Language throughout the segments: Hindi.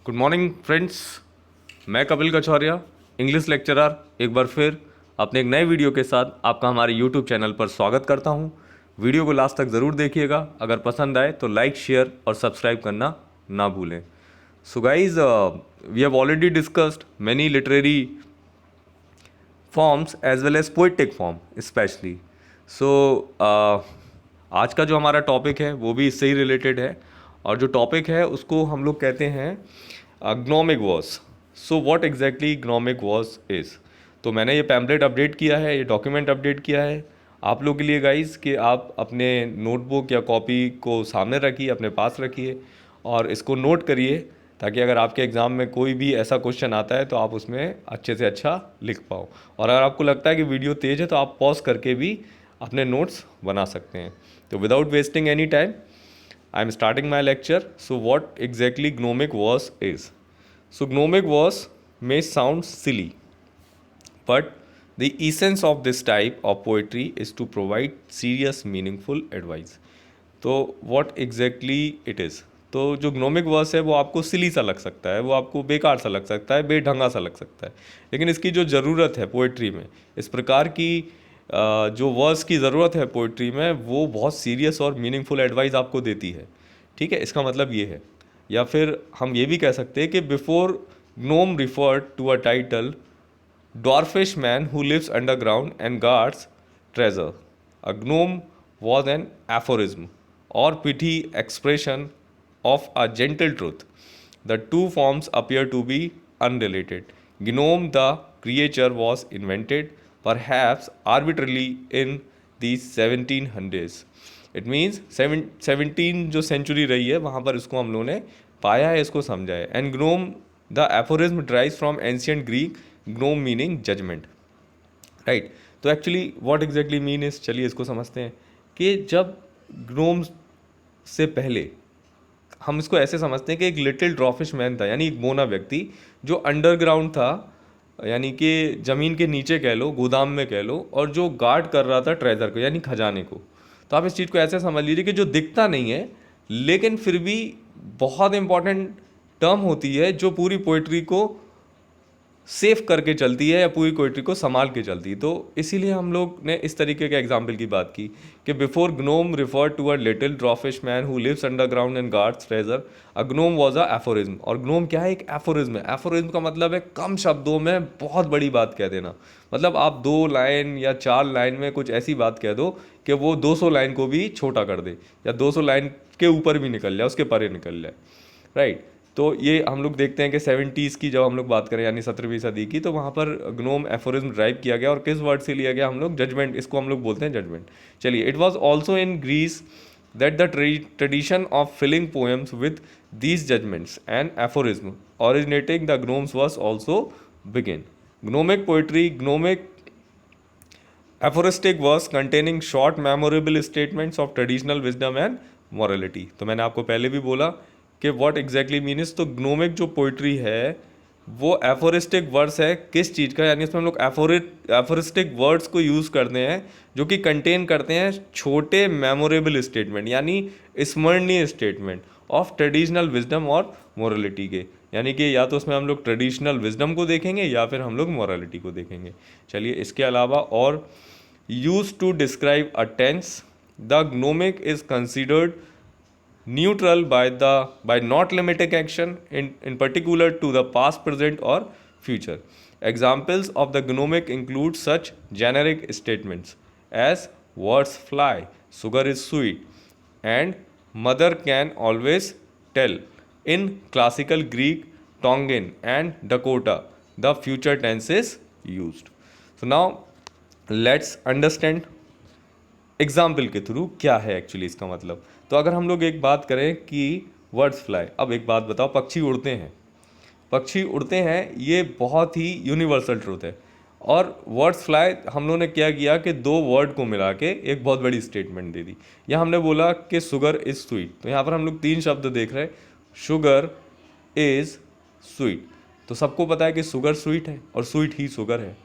Good morning friends. मैं कपिल कछौरिया, इंग्लिश लेक्चरर, एक बार फिर अपने एक नए वीडियो के साथ आपका हमारे यूट्यूब चैनल पर स्वागत करता हूं। वीडियो को लास्ट तक ज़रूर देखिएगा। अगर पसंद आए तो लाइक, शेयर और सब्सक्राइब करना ना भूलें। So guys, we have already discussed many literary forms as well as poetic form specially. So आज का जो हमारा टॉपिक है वो भी इससे ही रिलेटेड है, और जो टॉपिक है उसको हम लोग कहते हैं gnomic verse. So what exactly gnomic verse is. तो मैंने ये पैम्पलेट अपडेट किया है, ये डॉक्यूमेंट अपडेट किया है आप लोग के लिए गाइज, कि आप अपने नोटबुक या कॉपी को सामने रखिए, अपने पास रखिए और इसको नोट करिए, ताकि अगर आपके एग्ज़ाम में कोई भी ऐसा क्वेश्चन आता है तो आप उसमें अच्छे से अच्छा लिख पाओ। और अगर आपको लगता है कि वीडियो तेज़ है तो आप पॉज करके भी अपने नोट्स बना सकते हैं। तो without wasting any time I am starting my lecture. So what exactly gnomic verse is? So gnomic verse may sound silly, but the essence of this type of poetry is to provide serious meaningful advice. तो what exactly it is? तो जो ग्नोमिक वर्स है वो आपको सिली सा लग सकता है, वो आपको बेकार सा लग सकता है, बेढंगा सा लग सकता है, लेकिन इसकी जो ज़रूरत है पोइट्री में, इस प्रकार की जो वर्स की ज़रूरत है पोइट्री में, वो बहुत सीरियस और मीनिंगफुल एडवाइस आपको देती है। ठीक है, इसका मतलब ये है। या फिर हम ये भी कह सकते हैं कि before gnome referred to a title dwarfish man who lives underground and guards treasure. A gnome was an aphorism or pithy expression of a gentle truth. The two forms appear to be unrelated. Gnome, the creature, was invented, perhaps arbitrarily, in the 1700s. It means 17 जो सेंचुरी रही है वहाँ पर इसको हम लोगों ने पाया है, इसको समझा है। And gnome the aphorism derives from ancient Greek, gnome meaning judgment, right. तो actually what exactly mean is, चलिए इसको समझते हैं कि जब ग्नोम से पहले हम इसको ऐसे समझते हैं कि एक लिटिल ड्रॉफिश मैन था, यानी एक बोना व्यक्ति जो अंडरग्राउंड था, यानी कि ज़मीन के नीचे कह लो, गोदाम में कह लो, और जो गार्ड कर रहा था ट्रेजर को, यानी खजाने को। तो आप इस चीज़ को ऐसे समझ लीजिए कि जो दिखता नहीं है लेकिन फिर भी बहुत इंपॉर्टेंट टर्म होती है, जो पूरी पोइट्री को सेफ करके चलती है या पूरी पोइट्री को संभाल के चलती है। तो इसीलिए हम लोग ने इस तरीके के एग्जाम्पल की बात की कि before gnome refer to a little dwarfish man who lives underground and guards treasure, a gnome was a aphorism. और ग्नोम क्या है? एक एफोरिज्म है। एफोरिज्म का मतलब है कम शब्दों में बहुत बड़ी बात कह देना। मतलब आप 2 लाइन या 4 लाइन में कुछ ऐसी बात कह दो कि वो 200 लाइन को भी छोटा कर दे, या 200 लाइन के ऊपर भी निकल जाए, उसके परे निकल जाए, राइट। तो ये हम लोग देखते हैं कि 70s की जब हम लोग बात करें, यानी 17वीं सदी की, तो वहाँ पर ग्नोम एफोरिज्म ड्राइव किया गया। और किस वर्ड से लिया गया? हम लोग जजमेंट, इसको हम लोग बोलते हैं जजमेंट। चलिए, it was also in Greece that the tradition of filling poems with these judgments and aphorism originating the gnomes was also begin. Gnomic poetry, gnomic aphoristic verse containing short memorable statements of traditional wisdom and morality. तो मैंने आपको पहले भी बोला कि व्हाट एग्जैक्टली मीन्स। तो ग्नोमिक जो पोइट्री है वो एफोरिस्टिक वर्ड्स है किस चीज़ का, यानी इसमें हम लोग एफोरिस्टिक वर्ड्स को यूज़ करते हैं जो कि कंटेन करते हैं छोटे मेमोरेबल स्टेटमेंट, यानी स्मरणीय स्टेटमेंट ऑफ ट्रेडिशनल विजडम और मोरलिटी के। यानी कि या तो उसमें हम लोग ट्रेडिशनल विजडम को देखेंगे या फिर हम लोग मोरलिटी को देखेंगे। चलिए, इसके अलावा और use to describe a tense, the gnomic is considered neutral by not limiting action in particular to the past, present or future. Examples of the gnomic include such generic statements as words fly, sugar is sweet, and mother can always tell. In classical Greek, Tongan and Dakota, the future tense is used. So now let's understand example के थ्रू क्या है एक्चुअली इसका मतलब। तो अगर हम लोग एक बात करें कि वर्ड्स फ्लाई, अब एक बात बताओ, पक्षी उड़ते हैं, पक्षी उड़ते हैं, ये बहुत ही यूनिवर्सल ट्रूथ है। और वर्ड्स फ्लाई हम लोगों ने क्या किया कि 2 वर्ड को मिला के एक बहुत बड़ी स्टेटमेंट दे दी। यहाँ हमने बोला कि शुगर इज़ स्वीट, तो यहाँ पर हम लोग 3 शब्द देख रहे हैं, शुगर इज़ स्वीट। तो सबको पता है कि शुगर स्वीट है और स्वीट ही शुगर है।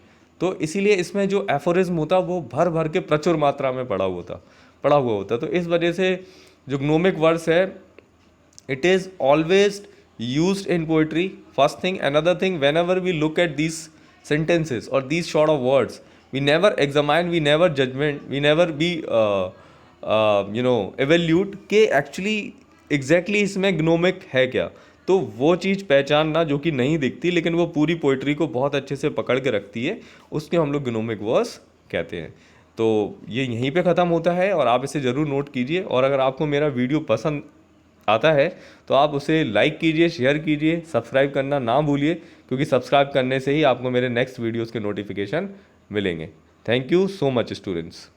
तो इसीलिए इसमें जो एफोरिज्म होता वो भर भर के प्रचुर मात्रा में पड़ा हुआ होता। तो इस वजह से जो ग्नोमिक वर्स है, it is always used in poetry, first thing. Another thing, whenever we look at these sentences or these sort of words, we never examine, we never judgment, we never be evaluate कि actually exactly इसमें ग्नोमिक है क्या. तो वो चीज़ पहचानना जो कि नहीं दिखती लेकिन वो पूरी पोइट्री को बहुत अच्छे से पकड़ के रखती है, उसके हम लोग ग्नोमिक वर्स कहते हैं. तो ये यहीं पे ख़त्म होता है और आप इसे ज़रूर नोट कीजिए. और अगर आपको मेरा वीडियो पसंद आता है तो आप उसे लाइक कीजिए, शेयर कीजिए, सब्सक्राइब करना ना भूलिए, क्योंकि सब्सक्राइब करने से ही आपको मेरे नेक्स्ट वीडियोस के नोटिफिकेशन मिलेंगे. Thank you so much students.